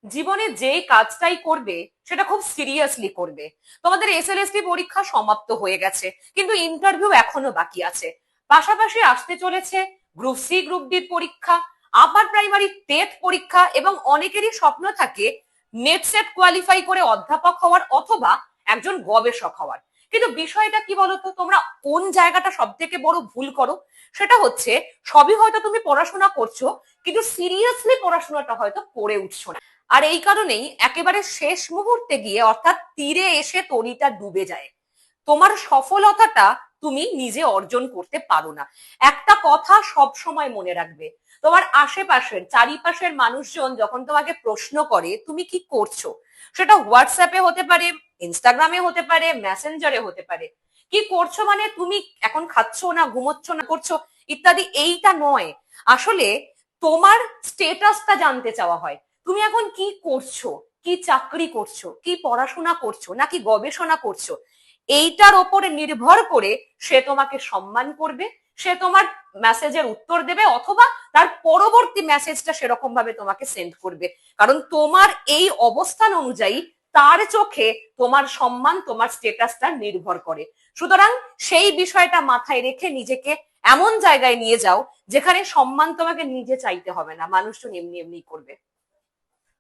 জীবনে যে কাজটাই করবে সেটা খুব সিরিয়াসলি করবে। তোমাদের এসএলএসটি পরীক্ষা সমাপ্ত হয়ে গেছে, কিন্তু ইন্টারভিউ এখনো বাকি আছে। পাশাপাশি আসতে চলেছে গ্রুপ সি গ্রুপ ডি পরীক্ষা, আপার প্রাইমারি টেট পরীক্ষা, এবং অনেকেরই স্বপ্ন থাকে নেট সেট কোয়ালিফাই করে অধ্যাপক হওয়ার অথবা একজন গবেষক হওয়ার। কিন্তু বিষয়টা কি বলতো, তোমরা কোন জায়গাটা সব থেকে বড় ভুল করো, সেটা হচ্ছে সবই হয়তো তুমি পড়াশোনা করছো, কিন্তু সিরিয়াসলি পড়াশোনাটা হয়তো করে উঠছো না। আর এই কারণেই একেবারে শেষ মুহূর্তে গিয়ে, অর্থাৎ তীরে এসে তরিটা ডুবে যায়। তোমার সফলতাটা তুমি নিজে অর্জন করতে পারো না। একটা কথা সব সময় মনে রাখবে, তোমার আশেপাশের চারিপাশের মানুষজন যখন তোমাকে প্রশ্ন করে তুমি কি করছো, সেটা হোয়াটসঅ্যাপে হতে পারে, ইনস্টাগ্রামে হতে পারে, মেসেঞ্জারে হতে পারে, কি করছো মানে তুমি এখন খাচ্ছ না ঘুমোচ্ছ না করছো ইত্যাদি, এইটা নয়। আসলে তোমার স্টেটাসটা জানতে চাওয়া হয়। তুমি এখন কি করছো, কি চাকরি করছো, কি পড়াশোনা করছো, নাকি গবেষণা করছো, এইটার ওপরে নির্ভর করে সে তোমাকে সম্মান করবে, সে তোমার মেসেজের উত্তর দেবে, অথবা তার পরবর্তী মেসেজটা সেরকম ভাবে তোমাকে সেন্ড করবে। কারণ তোমার এই অবস্থান অনুযায়ী তার চোখে তোমার সম্মান, তোমার স্টেটাসটা নির্ভর করে। সুতরাং সেই বিষয়টা মাথায় রেখে নিজেকে এমন জায়গায় নিয়ে যাও যেখানে সম্মান তোমাকে নিজে চাইতে হবে না, মানুষজন এমনি এমনি করবে।